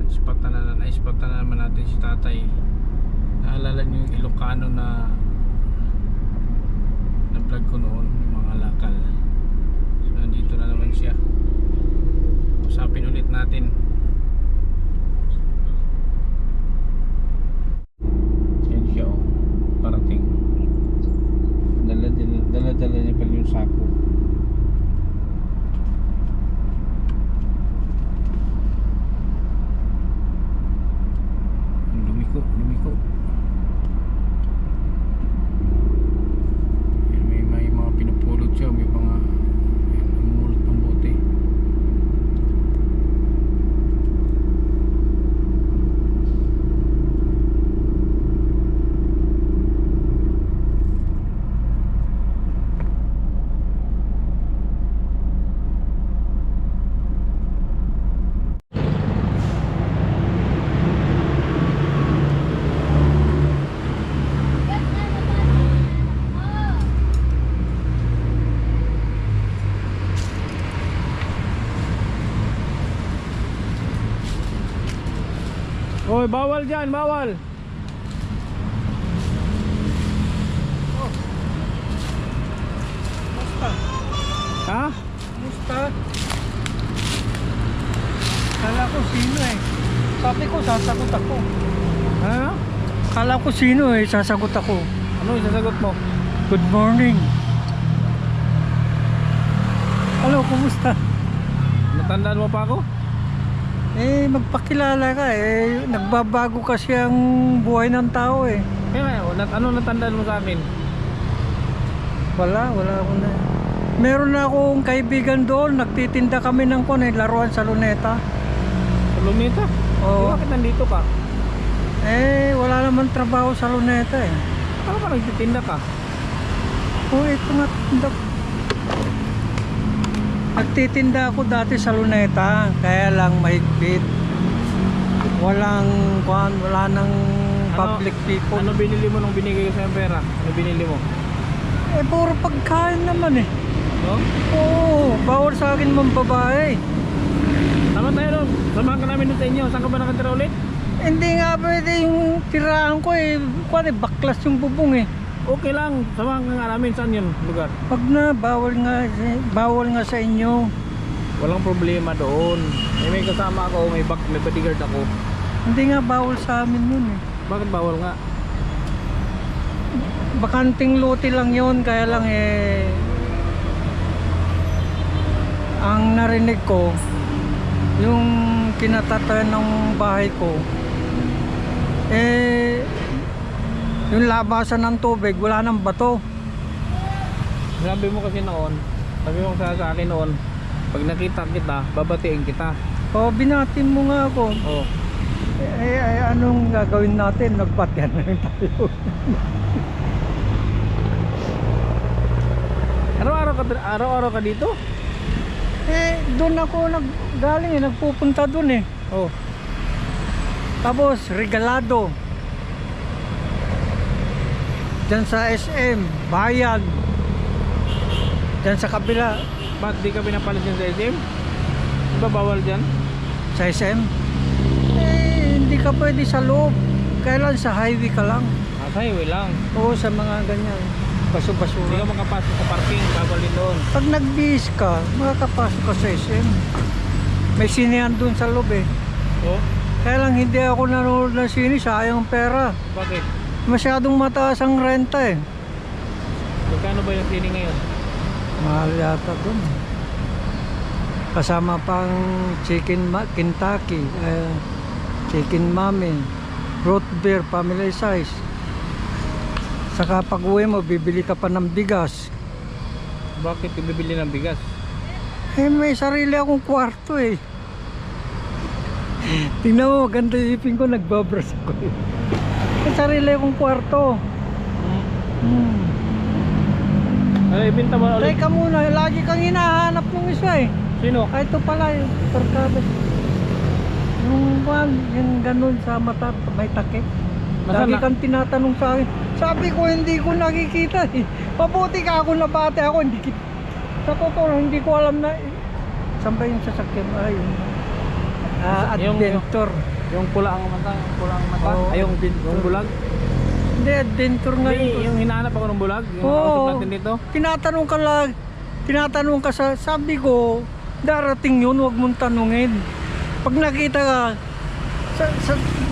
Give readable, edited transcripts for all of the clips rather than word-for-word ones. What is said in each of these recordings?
Spot na naman natin si tatay. Naalala niyo yung Ilocano na vlog ko noon, yung mga lakal. So nandito na naman siya. Usapin ulit natin. Yan siya, oh. Parating. Dala niya pala yung sako. Lumiko. May mga pinupulot siya, may mga namulot ng bote. Hoy, bawal dyan, bawal. Oh. Musta? Ha? Musta? Kala ko sino eh. Sabi ko sasagot ako. Ha? Kala ko sino eh, sasagot ako. Ano yung sasagot mo? Good morning. Hello, kumusta? Natandaan mo pa ako? Eh, magpakilala ka eh. Nagbabago kasi ang buhay ng tao eh. Kaya ano natandaan mo sa akin? Wala ako na. Meron na akong kaibigan doon, nagtitinda kami ng laruan sa Luneta. Sa Luneta? Oo. Bakit nandito ka? Eh, wala naman trabaho sa Luneta eh. Ano ka nagtitinda ka? Oh, ito nga tinda. Nagtitinda ako dati sa Luneta, kaya lang mahigpit. Wala nang public people. Ano binili mo nung binigay ko sa pera? Ano binili mo? Eh, puro pagkain naman eh. No? Oo, bawal sa akin mong babae. Tama tayo doon. Samahan ka namin doon sa inyo. Saan ka ba nakatira ulit? Hindi nga pwede yung tirahan ko eh. Baklas yung bubong eh. Okay lang. Samahan ka nga namin. Saan yun lugar? Pag na, bawal nga sa inyo. Walang problema doon. May kasama ako. May bodyguard ako. Hindi nga bawal sa amin yun eh. Bakit bawal nga? Bakanting lote lang yun, kaya lang eh ang narinig ko yung kinatatayan ng bahay ko eh yung labasan ng tubig wala nang bato. Sabi mo kasi noon, sabi mo sa akin noon, pag nakita kita, babatiin kita. O binatin mo nga ako. Oh. Anong gagawin natin? Nagbatian na rin tayo. Araw-araw ka dito? Eh doon ako galing eh, nagpupunta doon eh. Oh. Tapos regalado dyan sa SM Bayan, dyan sa kabila. Ba't di ka pinapalit dyan sa SM? Di ba bawal dyan? Sa SM eh hindi ka pwede sa loob, kailan sa highway ka lang. Sa highway lang. Oo, sa mga ganyan Hindi baso-basura. ka makapasok sa parking, bawal din doon. Pag nagbihis ka, makakapasok ka sa SM. May sinehan dun sa loob eh. Oh? Kaya lang hindi ako nanonood ng sine, sayang ang pera. Bakit? Masyadong mataas ang renta eh. Magkano ba yung sini ngayon? Mahal yata dun. Kasama pang Kentucky, chicken mami, root beer, family size. Saka pag uwi mo, bibili ka pa ng bigas. Bakit bibili ng bigas? Eh, may sarili akong kwarto eh. Tingnan mo, maganda yung ipin ko, nagbabras ko eh. May sarili akong kwarto. Ay, ibinta mo ulit. Teka muna, lagi kang hinahanap ng isa eh. Sino? Ay, ito pala yung tarkada. Yung ganun sa mata, may takip. Lagi kang tinatanong sa akin. Sabi ko, hindi ko nakikita eh. Mabuti ka ako nabate ako, hindi kita. Sa totoo, hindi ko alam na saan ba yung sasakyan. Ay, Adventure. Yung pula ang mata, yung pula ang mata. Oo, Ay, yung adventure. bulag. Hindi, adventure nga Hindi, yun. yung hinahanap ako ng bulag. Yung Oo. nakausap natin dito. Tinatanong ka sabi ko, darating yun, huwag mong tanungin. Pag nakita ka,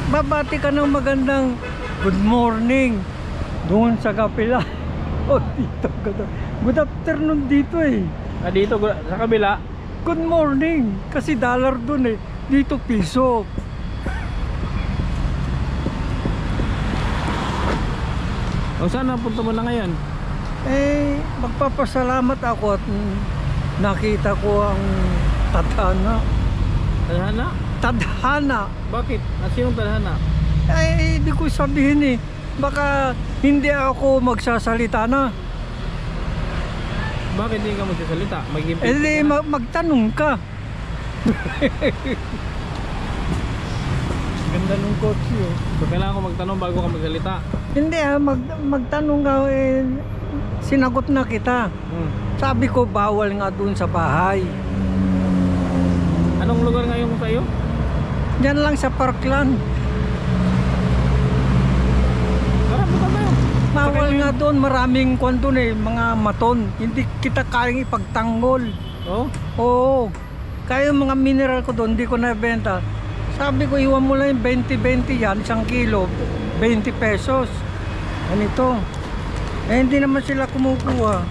babati ka ng magandang good morning doon sa kapila. O dito, good afternoon dito eh. Ah, dito, sa kabila. Good morning, kasi dollar doon eh. Dito piso. O saan napunta mo na ngayon? Eh, magpapasalamat ako at nakita ko ang tadhana. Tadhana? Tadhana. Bakit? Sinong tadhana? Eh, hindi ko sabihin eh. Baka hindi ako magsasalita na. Bakit hindi ka magsasalita? Eh, di, magtanong ka. Ganda nung kotse oh. So, kailangan ko magtanong bago ka magsalita. Hindi magtanong ka eh. Sinagot na kita. Sabi ko bawal nga doon sa bahay. Anong lugar ngayon mo sa'yo? Diyan lang sa Parkland. Tara, punta tayo. Bawal nga doon, maraming kwan doon eh, mga maton. Hindi kita kayang ipagtanggol. Oh? Oo. Kaya yung mga mineral ko doon, hindi ko nabenta. Sabi ko, iwan mo lang yung 20-20 yan, 1 kilo, 20 pesos. Ganito. Eh, hindi naman sila kumukuha.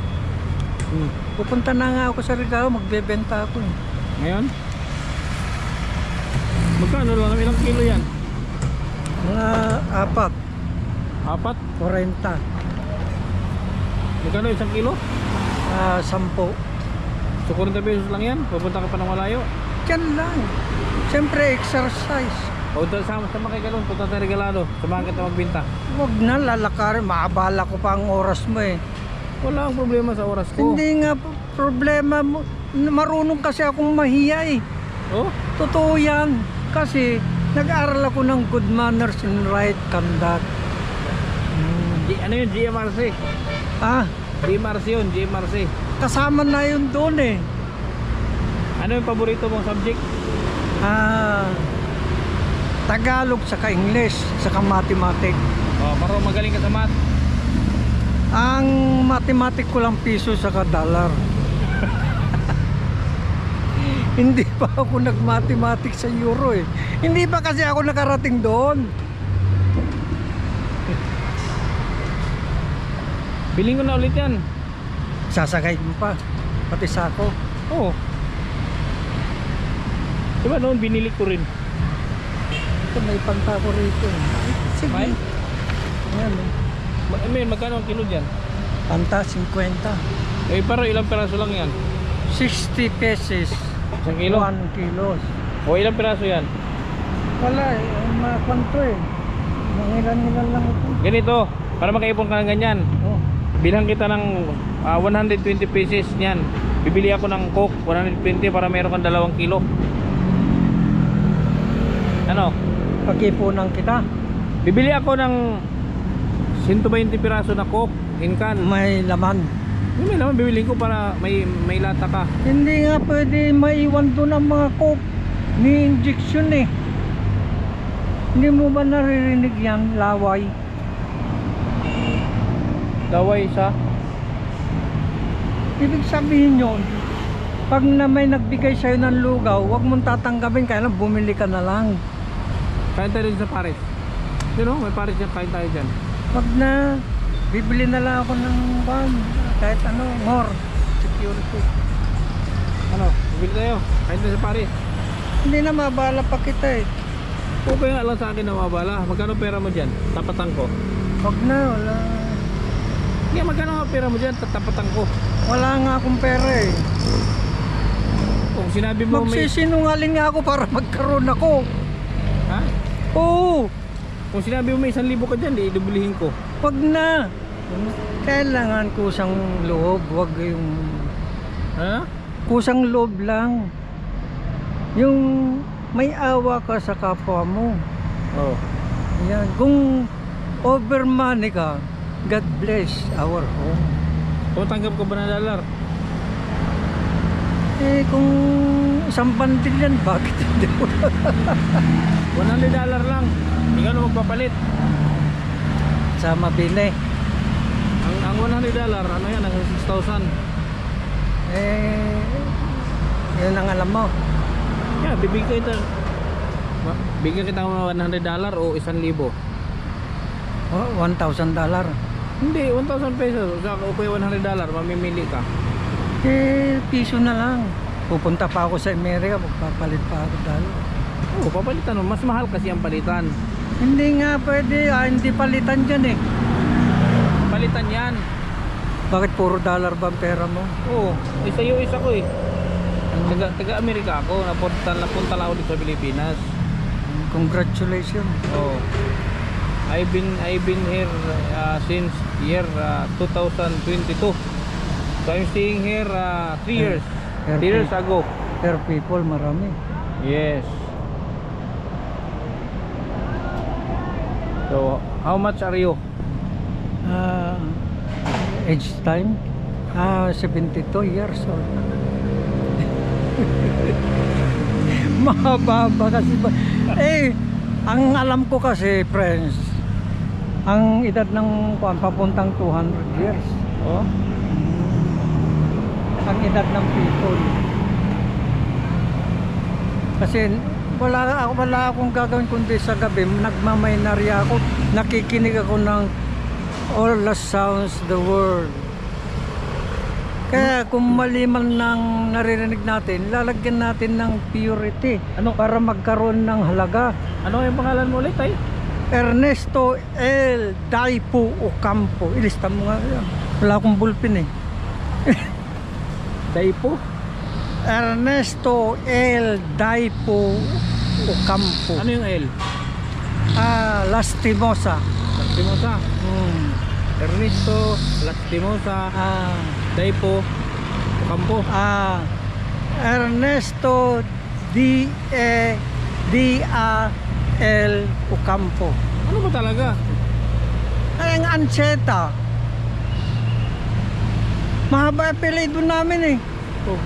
Pupunta na nga ako sa Rigao, magbebenta ako eh. Ngayon? Magkano lang? Ilang kilo yan? Mga 4, 4? 40, Magkano 1 kilo? 10. So 40 pesos lang yan? Pupunta ka pa ng malayo? Yan lang. Siyempre, exercise. O sama kay Galon, punta tayo Regalado. Samahan kita magbinta. Huwag na, lalakarin. Maabala ko pa ang oras mo eh. Wala akong problema sa oras ko. Hindi nga problema mo. Marunong kasi akong mahiya eh. Oh? Totoo yan. Kasi nag-aaral ako ng good manners and right conduct. Ano yun? GMRC? Ah, GMRC yun, GMRC. kasama na yun doon eh. Ano yung paborito mong subject? Tagalog saka English saka mathematics. Oh, para magaling ka sa math. Ang mathematics ko lang piso saka dollar. Hindi pa ako nag-mathematics sa euro eh. Hindi pa kasi ako nakarating doon. Biling ko na ulit yan. Sasakay mo pa. Pati sako. Oo. Diba noon binili ko rin. Ito may panta ko rito. Sige. May? Ayan eh. Magkano ang kilo dyan? Panta 50. Eh, pero ilang peraso lang yan? 60 pesos. 1 kilo? 1 kilos. O ilang peraso yan? Wala eh. Mga kwanto eh. Mangilan-ilan lang ito. Ganito, para makaipon ka ng ganyan. Oh. Bilang kita ng 120 pesos niyan. Bibili ako ng Coke 120 para meron kang 2 kilo. Ano? Pag-ipunan kita. Bibili ako ng 120 piraso na Coke in can. May laman. Yung may naman bibili ko para may lata ka. Hindi nga pwede maiwan doon ang mga coke. Ni injection eh. Hindi mo ba naririnig yan? Laway. Daway sa Ibig sabihin yun, pag na may nagbigay sa'yo ng lugaw, huwag mong tatanggapin, kaya lang bumili ka na lang. kain tayo rin sa Paris. You know, may Paris yan, kain tayo dyan. Wag na, bibili na lang ako ng ban, kahit ano, more security. Ano, bibili tayo, kain tayo sa Paris. Hindi na mabala pa kita eh. Okay nga lang sa akin na mabala. Magkano pera mo dyan? Tapatan ko. Wag na, wala. Hindi, magkano nga pera mo dyan? Tapatan ko. Wala nga akong pera eh. Kung sinabi mo may... Magsisinungaling nga ako para magkaroon ako. Ha? Oo, Kung sinabi mo may 1,000 ka dyan, di idubulihin ko. wag na. Kailangan kusang loob, wag yung Ha? kusang loob lang. Yung may awa ka sa kapwa mo. Oo. Yan. Kung over money ka, God bless our home. Kung tanggap ko ba ng dollar? Eh kung isang bandil yan. Bakit hindi mo? $100 lang. Ikaw na magpapalit. Sa mabili. Ang $100, ano yan, ang 6,000. Eh, yun ang alam mo. Yeah, bigyan kita ng $100 o 1,000. Oh, $1,000. Hindi, 1,000 pesos. Saka o kaya $100, mamimili ka. Eh, piso na lang. Pupunta pa ako sa Amerika, magpapalit pa ako dahil. Oo, papalitan mo. Mas mahal kasi ang palitan. Hindi nga pwede, hindi palitan dyan eh. Palitan yan. Bakit puro dollar ba ang pera mo? Oo, isa US ako eh. Taga-Amerika ako. Napunta lang ako dito sa Pilipinas. Congratulations. Oh. I've been here since year 2022. So I'm staying here 3 years. 3 years ago. Per people, marami. Yes. So how much are you? Age time? 72 years old. Mahaba kasi ba? Eh, ang alam ko kasi, friends, ang edad ng papuntang 200 years. Oh. Ang edad ng people. Kasi wala akong gagawin kundi sa gabi nagmamaynarya ako, nakikinig ako ng all the sounds the world. Kaya kung mali man nang naririnig natin, lalagyan natin ng purity para magkaroon ng halaga. Ano yung pangalan mo ulit ay? Ernesto L. Daipo Ocampo. Ilista mo nga yan. Wala akong bulpin eh. Daipo? Ernesto L. Daipo Ocampo. Ano yung L? Lastimosa. Lastimosa. Ernesto Lastimosa Daipo Ocampo. Ernesto D.A.L. Ocampo. Ano ba talaga? Ay, ang Ancheta. Mahaba apelido namin eh. Oh,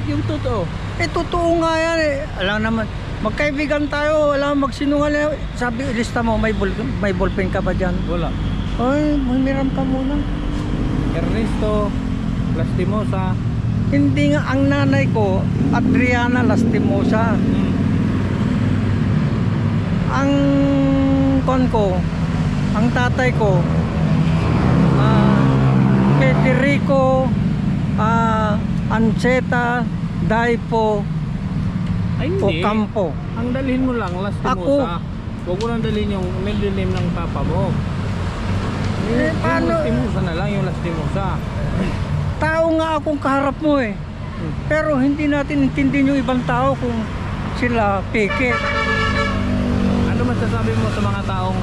yung totoo. Eh, totoo nga yan eh. Alam naman, magkaibigan tayo, alam magsinungaling. Sabi, lista mo, may ballpen ka ba dyan? Wala. Ay, mamiram ka muna. Ernesto Lastimosa. Hindi nga, ang nanay ko, Adriana Lastimosa. Ang ang tatay ko, Federico Ancheta Daipo Ay hindi. Ocampo. Ang dalhin mo lang Lastimosa. Ako. Huwag mo nang dalhin yung middle name ng papa mo. Eh, Yung paano? Lastimosa na lang, yung Lastimosa. Tao nga akong kaharap mo eh. Pero hindi natin intindihin yung ibang tao kung sila peke. Ano masasabi mo sa mga taong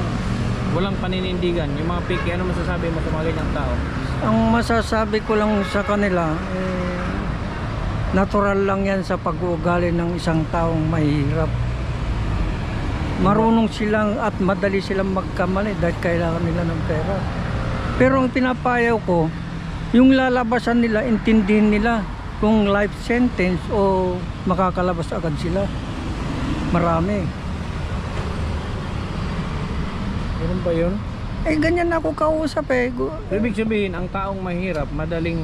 walang paninindigan? Yung mga piki, ano masasabi mo sa mga ganyang tao? Ang masasabi ko lang sa kanila, natural lang yan sa pag-uugali ng isang taong mahirap. Marunong silang at madali silang magkamali dahil kailangan nila ng pera. Pero ang pinapayaw ko, yung lalabasan nila, intindihin nila kung life sentence o makakalabas agad sila. Marami. Ganun ba yun? Eh, ganyan ako kausap eh. Ibig sabihin, ang taong mahirap, madaling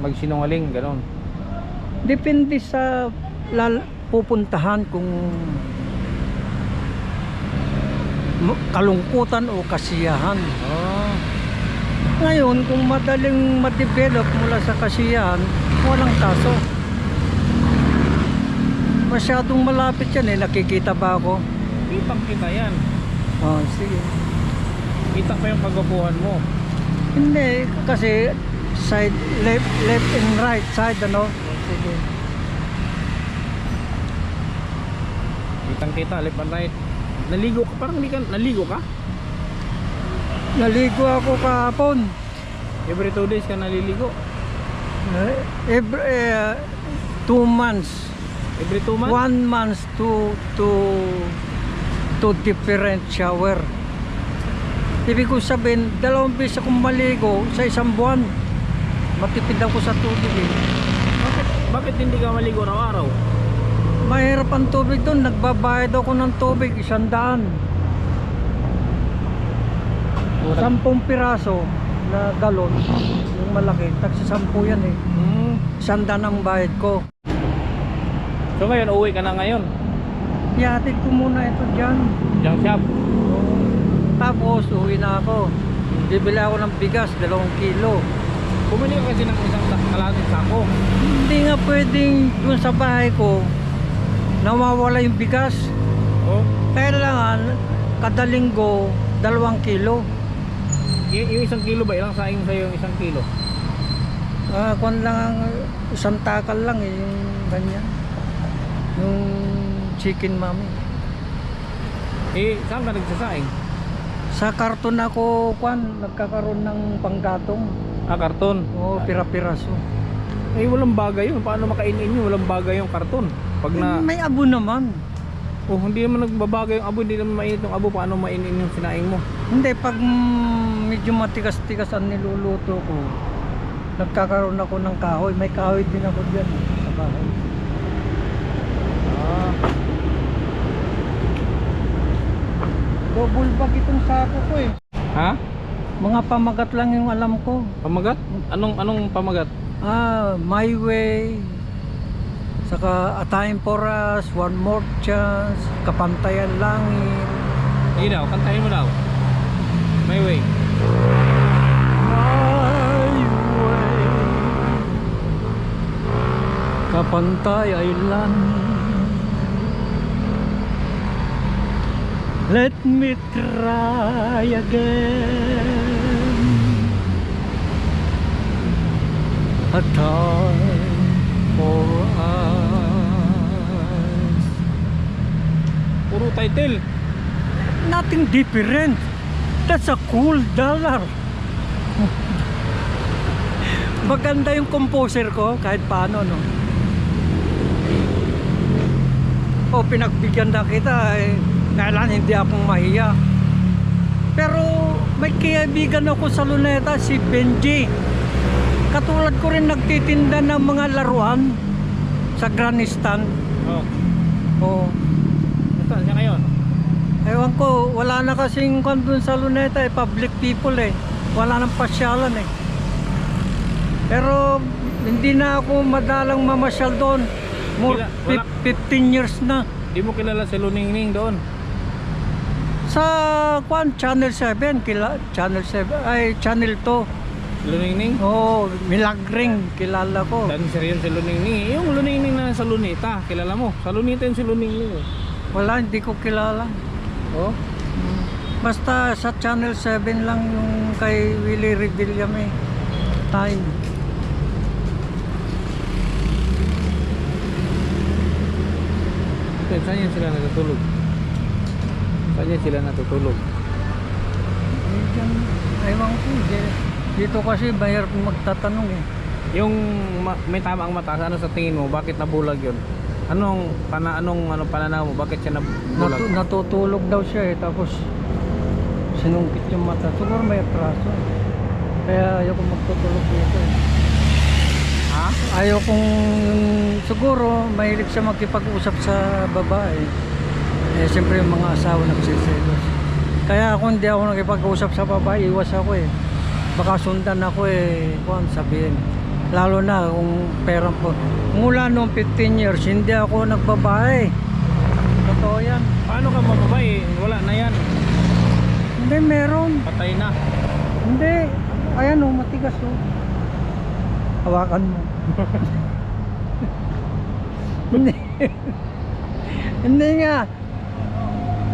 magsinungaling, gano'n. Depende sa pupuntahan kung kalungkutan o kasiyahan. Oh. Ngayon, kung madaling ma-develop mula sa kasiyahan, walang kaso. Masyadong malapit yan eh. Nakikita ba ako? Kitang kita yan. Oh, sige. Kita pa yung kagapuhan mo. Hindi, kasi side, left and right side, ano? Sige. Kitang kita, left and right. Naligo ka? Parang hindi ka, naligo ka? Naligo ako kahapon. Every 2 days ka naliligo? Every 2 months. Every 2 months? 1 month to different shower. Ibig ko sabihin, 2 beses akong maligo sa isang buwan. Matipid ako sa tubig eh. Bakit hindi ka maligo araw-araw? mahirap ang tubig doon. Nagbabayad ako ng tubig, 100. 10 piraso na galon, yung malaki, taksi 10 yan eh. 100 ang bayad ko. So ngayon, uwi ka na ngayon? Ihatid ko muna ito dyan. Junk shop? Tapos uwi na ako. Bibili ako ng bigas, 2 kilo. Bumili ka kasi ng isang kalahating sako. Hindi nga pwedeng dun sa bahay ko nawawala yung bigas. Oh? Kailangan kada linggo 2 kilo. Yung 1 kilo ba? Ilang saing sa'yo yung 1 kilo? Kung lang, isang takal lang eh, yung ganyan. Yung chicken mami. Saan ka nagsasaing? Sa karton ako, nagkakaroon ng panggatong. Karton? Oo, pira-piraso. Walang bagay yun. Paano makainin nyo? Walang bagay yung karton. Pag na... May abo naman. Hindi naman nagbabagay yung abo. Hindi naman mainit yung abo. Paano mainin yung sinaing mo? Hindi, pag medyo matigas-tigas ang niluluto ko, nagkakaroon ako ng kahoy. May kahoy din ako dyan sa bahay. Double bag itong sako ko eh. Ha? Mga pamagat lang yung alam ko. Pamagat? Anong pamagat? My Way, saka A Time for Us, One More Chance, Kapantayan Langit. Hindi daw, kantahin mo daw. My Way. My Way, Kapantay Langit. Let me try again. A time for us. Puro title. Nothing different. That's a cool dollar. Maganda yung composer ko kahit paano, no? Pinagbigyan na kita eh. Kailan hindi akong mahiya. Pero may kaibigan ako sa Luneta, si Benji. Katulad ko rin nagtitinda ng mga laruan sa Granistan. Oo. Saan siya ngayon? Ewan ko, wala na kasing kwan dun sa Luneta eh, public people eh. Wala nang pasyalan eh. Pero hindi na ako madalang mamasyal doon. More 15 years na. Di mo kilala si Luningning doon? Sa Channel 7, Channel 7 ay Channel 2. Luningning? Oo, Milagring kilala ko. Dancer yun si Luningning. Yung Luningning na sa Lunita, kilala mo? Sa Lunita yun si Luningning. Wala, hindi ko kilala. Oh? Basta sa Channel 7 lang yung kay Willie Revillame. Time. Saan yan sila natutulog? Saan yan sila natutulog? Ewan ko, dito kasi bayar magtatanong eh. Yung may tama ang mata, ano sa tingin mo? Bakit nabulag yun? Anong pananaw mo? Bakit siya nabulag? Natutulog daw siya eh, tapos sinungkit yung mata. Siguro may atraso. Kaya ayoko magtutulog dito eh. Ha? Ayokong, siguro mahilig siya makipag-usap sa babae. Eh siyempre yung mga asawa nagsiselos. Kaya kung hindi ako nakipag-usap sa babae, iwas ako eh. Baka sundan ako eh, kung sabihin. Lalo na kung perang po. Mula noong 15 years, hindi ako nagbabae. Totoo yan. Paano ka mababae? Wala na yan. Hindi, meron. Patay na. Hindi. Ayan o, matigas o. Hawakan mo. Hindi. Hindi nga.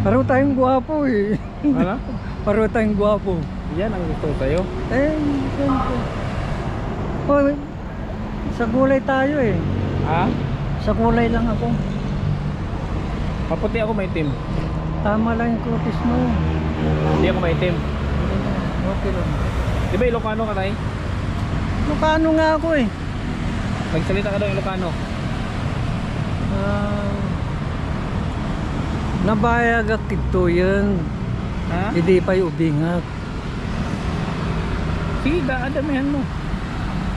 Pareho tayong gwapo eh. Ano? Pareho tayong gwapo. Yan ang gusto sa'yo. Siyempre. Oh, sa gulay tayo eh. Ha? Sa kulay lang ako. Maputi ako maitim. Tama lang yung kutis mo. Hindi ako maitim. Okay lang. Di ba Ilocano ka tayo? Ilocano nga ako eh. Nagsalita ka daw Ilocano. Nabayag at ito yun. Ha? Hindi pa'y ubingat. Sige, adamihan mo.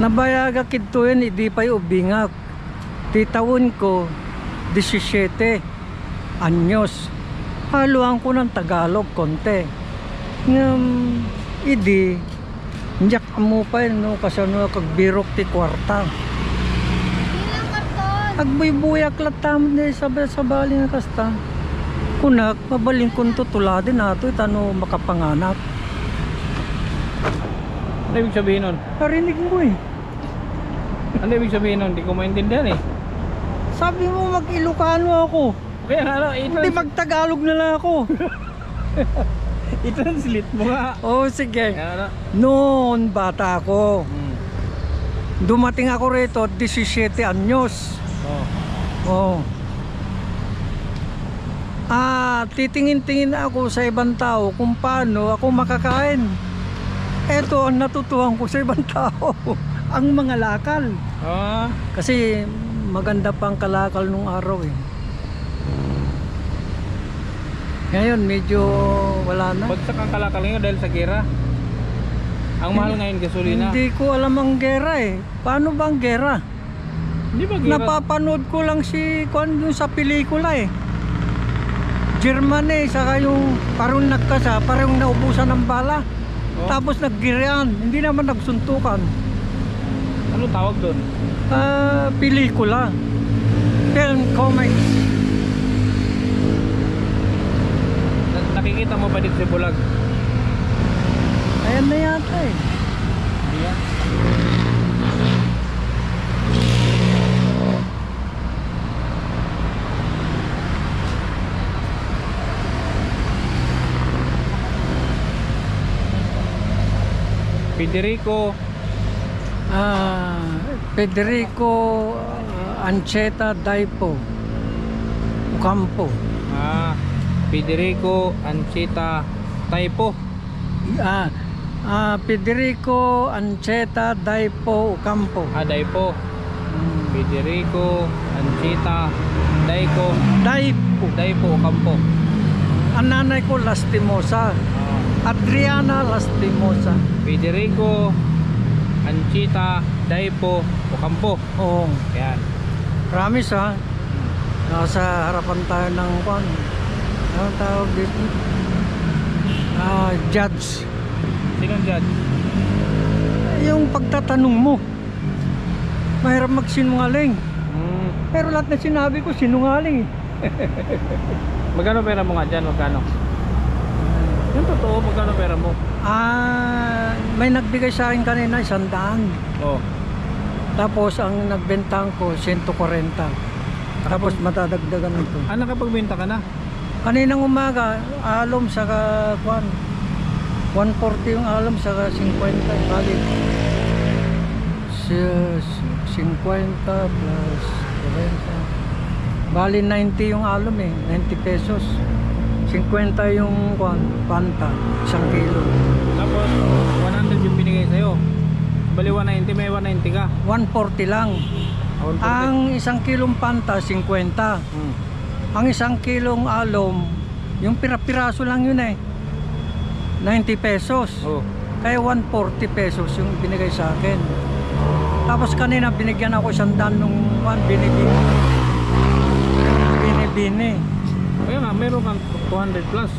Nabayag at ito yun, hindi pa'y ubingat. Titawon ko, 17 anyos. Haluan ko ng Tagalog konti. Idi, njak mo pa yun, no? Kasano kagbirok ti kwarta. Ilang karton? Agbuy-buyak latam na sabali na kasta. Kunak, mabalin kong tutuladin nato, itano makapanganak. Ano ibig sabihin nun? Narinig mo eh. Ano ibig sabihin nun? Hindi ko maintindihan eh. Sabi mo mag-Ilocano ako. Kaya nga, Hindi mag-Tagalog na lang ako. i-translate mo nga. Oh, sige. Kaya ano? Noon bata ako, Hmm. dumating ako rito 17 anyos. Oh. Oh. Titingin-tingin ako sa ibang tao kung paano ako makakain. Eto ang natutuhan ko sa ibang tao, ang mga lakal. Ah, Kasi maganda pang kalakal nung araw eh. Ngayon medyo wala na. bagsak ang kalakal ngayon dahil sa gera. Ang mahal ngayon gasolina. Hindi ko alam ang gera eh. Paano ba ang gera? Hindi ba gera? Napapanood ko lang si Kwan dun sa pelikula eh. German eh, saka yung parang nagkasa, parang naubusan ng bala. Oh. Tapos naggirian, hindi naman nagsuntukan. Ano tawag doon? Pelikula. Film comics. Nakikita mo ba dito sa Bulag? Ayan na yata eh. Hindi yan. Federico Federico Ancheta Daipo Ocampo. Federico Ancheta Taipo. Federico Ancheta Daipo Ocampo. Daipo. Federico Ancheta Daipo Daipo. Ocampo. Ang nanay ko Lastimosa. Adriana Lastimosa. Federico Ancheta Daipo Ocampo. Oo. Yan. Promise ha. Nasa harapan tayo ng kwan. Ano tawag dito? Judge. Sinong judge? Yung pagtatanong mo. Mahirap magsinungaling. Pero lahat na sinabi ko sinungaling. Magkano pera mo nga dyan? Magkano? Yung totoo, magkano pera mo? May nagbigay sa akin kanina 100. Oh. Tapos ang nagbentang ko 140. Tapos matadagdagan ito. Nakapagbenta ka na? Kaninang umaga, alom saka kwan. 140 yung alom saka 50 balik. 50 plus 40. Bali 90 yung alom eh, 90 pesos. 50 yung kwan, panta, 1 kilo. Tapos 100 yung binigay sa'yo. Bali 190, may 190 ka. 140 lang. 140. Ang 1 kilong panta, 50. Ang 1 kilong alom, yung pira-piraso lang yun eh. 90 pesos. Oh. Kaya 140 pesos yung binigay sa akin. Tapos kanina binigyan ako 100 nung binibini. Kaya nga, meron kang 200 plus.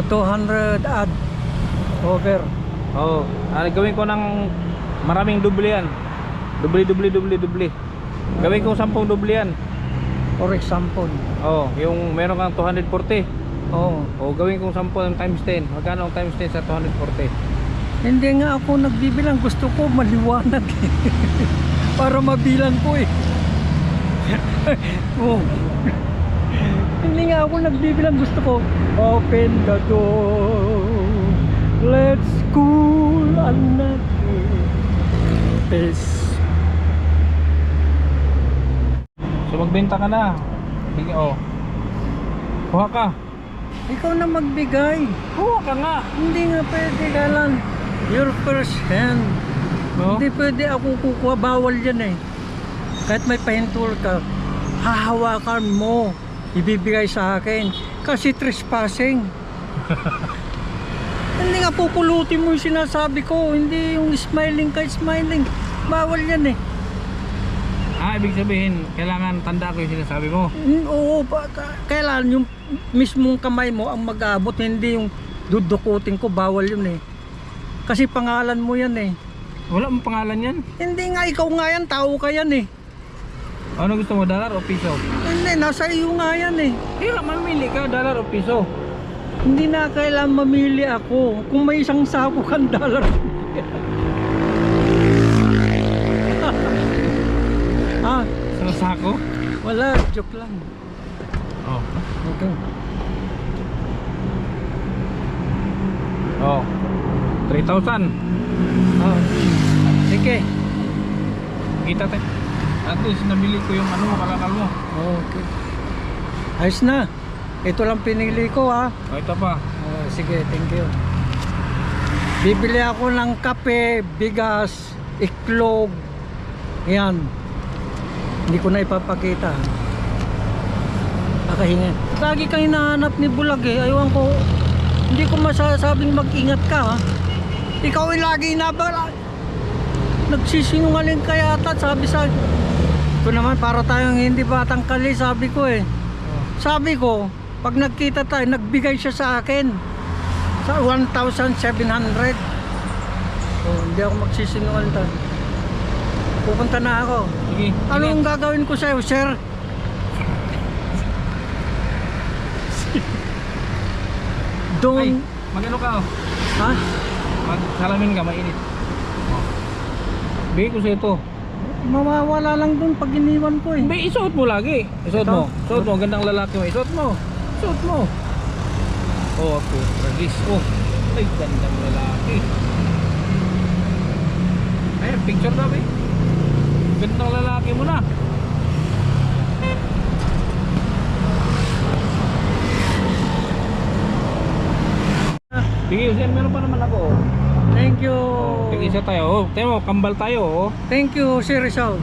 200 add over. Oo. Gawin ko ng maraming doble yan. Doble. Gawin ko 10 doble yan. For example. Oo. Yung meron kang 240. Oh. O gawin kong 10 times 10. Magkano ang times 10 sa 240? Hindi nga ako nagbibilang, gusto ko maliwanag eh. Para mabilang ko eh. Oh. Hindi nga ako nagbibilang, gusto ko open the door, let's cool another pace. So magbenta ka na. Sige, oh. Kuha ka. Ikaw na magbigay. Kuha ka nga. Hindi nga pwede ka lang. Your first hand. No? Hindi pwede ako kukuha, bawal yan eh. Kahit may pahintul ka, hahawakan mo, ibibigay sa akin. Kasi trespassing. Hindi nga pupulutin mo yung sinasabi ko, hindi yung smiling ka, smiling. Bawal yan eh. ibig sabihin, kailangan tanda ko yung sinasabi mo. Oo, kailan yung mismong kamay mo ang mag-aabot, hindi yung dudukutin ko, bawal yun eh. Kasi pangalan mo yan eh. Wala mong pangalan yan. Hindi nga, ikaw nga yan, tao ka yan eh. Ano gusto mo, dollar o piso? Hindi, nasa iyo nga yan eh. Kaya mamili ka, dollar o piso. Hindi na kailangan mamili ako. Kung may isang sako kang dollar. Ah, Sa sako? wala, joke lang. Oh. Okay. Oh. 3,000. Ah, sige. Kita tayo. At least nabili ko yung ano, kalakal mo. Okay. Ayos na. Ito lang pinili ko ha. O ito pa. Sige, thank you. Bibili ako ng kape, bigas, iklog. Yan. Hindi ko na ipapakita. Nakahinga. Lagi kang hinahanap ni Bulag eh. Aywan ko. Hindi ko masasabing mag-ingat ka ha. Ikaw ay lagi nabala. Nagsisinungaling ka yata. Sabi sa... Ito naman para tayong hindi batang kali. Sabi ko eh. Sabi ko, pag nagkita tayo, nagbigay siya sa akin. Sa 1,700. Oh, hindi ako magsisinungaling tayo. Pupunta na ako. Sige. Anong gagawin ko sa'yo, sir? Ay, Doon... mag-ano ka oh. Ha? Mag-salamin ka, mainit. Oh. Bigay ko sa ito. Mawawala lang doon pag iniwan ko eh. Be, isuot mo lagi. Isuot Ito? mo. Isuot mo. Gandang lalaki mo. Isuot mo. Isuot mo. Oh, ako. Release. Oh. Ay, gandang lalaki. Ay, picture na, be. Gandang lalaki mo na. Sige, Usen, meron pa naman ako. Oh. Thank you. Tig-isa tayo. Oh, tayo mo, kambal tayo. Oh. Thank you, Sir Rizal.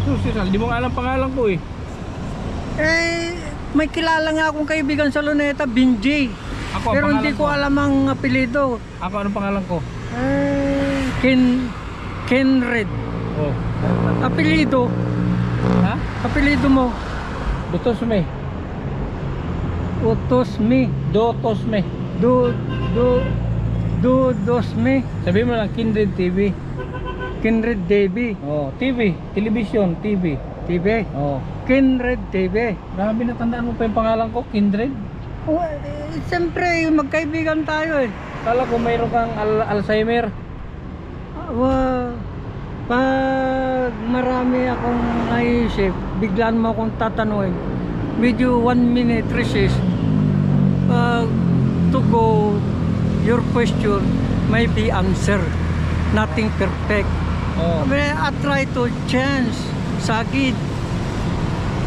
Susi, di mo nga alam pangalan ko eh. Eh, may kilala nga akong kaibigan sa Luneta, Binjay. Ako, ang Pero hindi pangalan ko alam ang apelido. Ako, anong pangalan ko? Kenred. Oh. Apelido. Ha? Apelido mo. Dotosme. Utosme. Dotosme. Dosme. Sabi mo lang, Kindred TV. Kenred TV. Oh, TV. Television, TV. TV. Oh. Kenred TV. Grabe, natandaan mo pa yung pangalan ko, Kindred. Oh, siyempre, magkaibigan tayo eh. Kala ko mayroon kang Alzheimer. Pag marami akong naisip, biglaan mo akong tatanungin. Medyo 1 minute recess. To go, your question may be answer. Nothing perfect. Oh. I try to change. Sagid.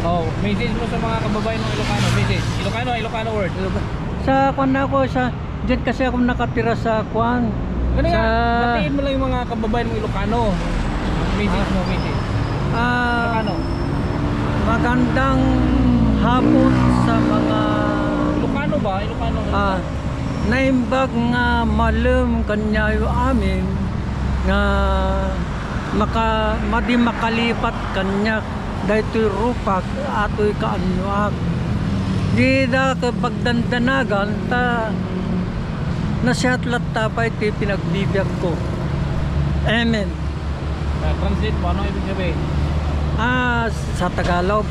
Oh, message mo sa mga kababayan ng Ilocano, message. Ilocano word. Sa kwan ako, dyan kasi ako nakatira sa kwan. Ganun nga, batiin mo lang yung mga kababayan ng Ilocano. Message mo, message. Ilocano. Magandang hapon sa mga Ilocano ba? Ilocano. naimbag nga malum kanyayo amin nga madi makalipat kanya daytoy rupak atoy kaanyuak di da kapagdandanagan ta nasyatlat tapay ti pinagbibiyag ko. Amen. Translate mo, ano ibig sabihin? Sa Tagalog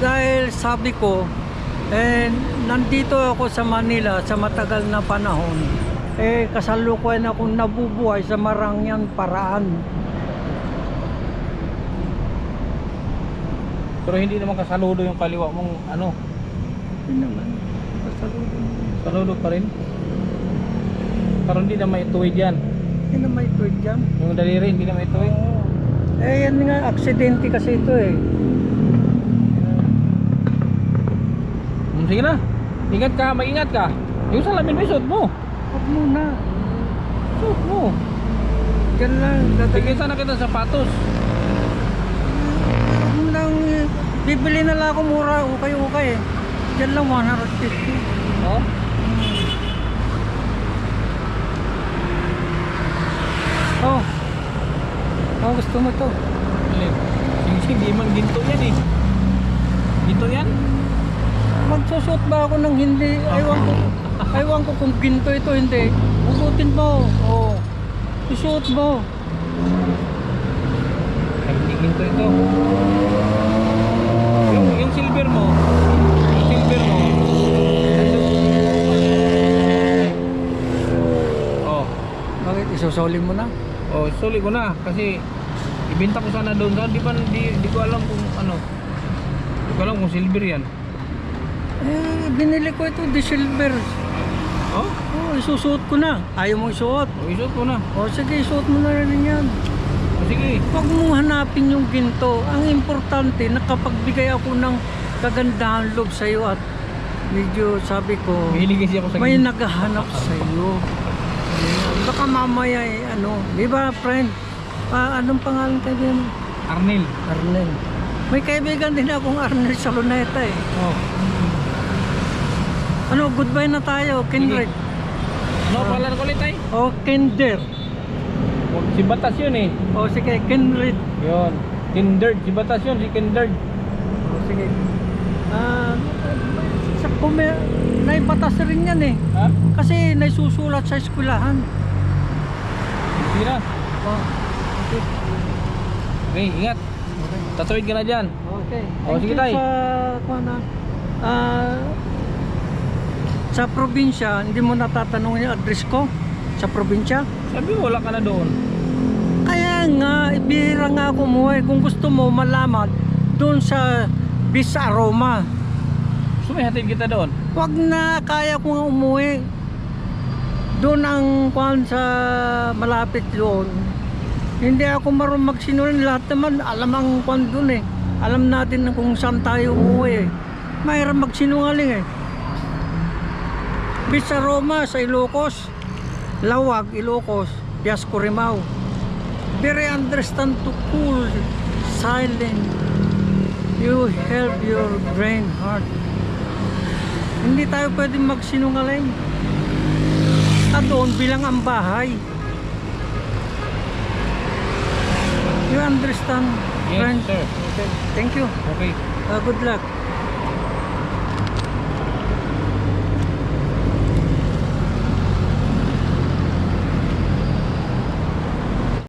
dahil sabi ko nandito ako sa Manila sa matagal na panahon, kasalukuyan akong nabubuhay sa marangyang paraan. Pero hindi naman kasaludo yung kaliwa mong ano? Hindi naman kasaludo. Saludo pa rin? Pero hindi na may tuwid yan. Hindi na may tuwid yan. Yung daliri, hindi na may tuwid. Yan nga, aksidente kasi ito Sige na, ingat ka, mag-ingat ka. Yung salamin mo, isuot mo. Huwag muna. Isuot mo. Yan lang. Bigyan sana kita ng sapatos. Huwag mo lang. Bibili na lang ako mura. Ukay-ukay Yan lang 150. Oh? Oh, gusto mo to? Hindi man ginto yan eh. Ginto yan? Magsusuot ba ako ng hindi? Ewan ko kung ginto ito, hindi. Usutin mo. Oh. Susuot mo. Ay, hindi ginto ito. Yung silver mo. Yung silver mo. Oh. Bakit? Isusoli mo na? Oh, suli ko na kasi ibenta ko sana doon. Di ba di ko alam kung ano. Di ko alam kung silver yan. Binili ko ito, di silver. Oh? Oh, isusuot ko na. Ayaw mo isuot. Oh, isuot ko na. O sige, isuot mo na rin yan. Oh, sige. Huwag mong hanapin yung ginto. Ang importante, nakapagbigay ako ng kagandahan loob sa iyo at medyo sabi ko, Mahilig kasi ako sa may ginto. naghahanap sa iyo. Baka mamaya di ba friend? Anong pangalan kaibigan mo? Arnel. Arnel. May kaibigan din akong Arnel sa Luneta eh. Oh. Ano, goodbye na tayo, Kindred. Ano pala ko ulit ay? O, Kinder. Wag si Batas yun eh. O, sige, Kindred. Yun. Kinderd. Si Batas yun, si Kinderd. O, sige. Sa kumer, naibatas rin yan eh. Ha? Kasi naisusulat sa eskwelahan. Sige na. O, okay. Okay, ingat. Tatuwid ka na dyan. Okay. O, sige, tay. Sa probinsya, hindi mo natatanong yung address ko? Sa probinsya? Sabi mo, wala ka na doon. Kaya nga, ibihira nga ako umuwi. Kung gusto mo malaman, doon sa Bis Aroma. Sumihatid kita doon. Wag na, kaya ko nga umuwi. Doon ang kwan sa malapit doon. Hindi ako marunong magsinungaling. Lahat naman, alam ang kwan doon eh. Alam natin kung saan tayo umuwi eh. Mahirap magsinungaling eh. Bis Aroma sa Ilocos. Lawag, Ilocos. Piasco, Rimao. Very understand to cool, silent. You help your brain heart. Hindi tayo pwedeng magsinungaling. At doon bilang ang bahay. You understand, Yes, friend? sir. Okay. Thank you. Okay. Good luck.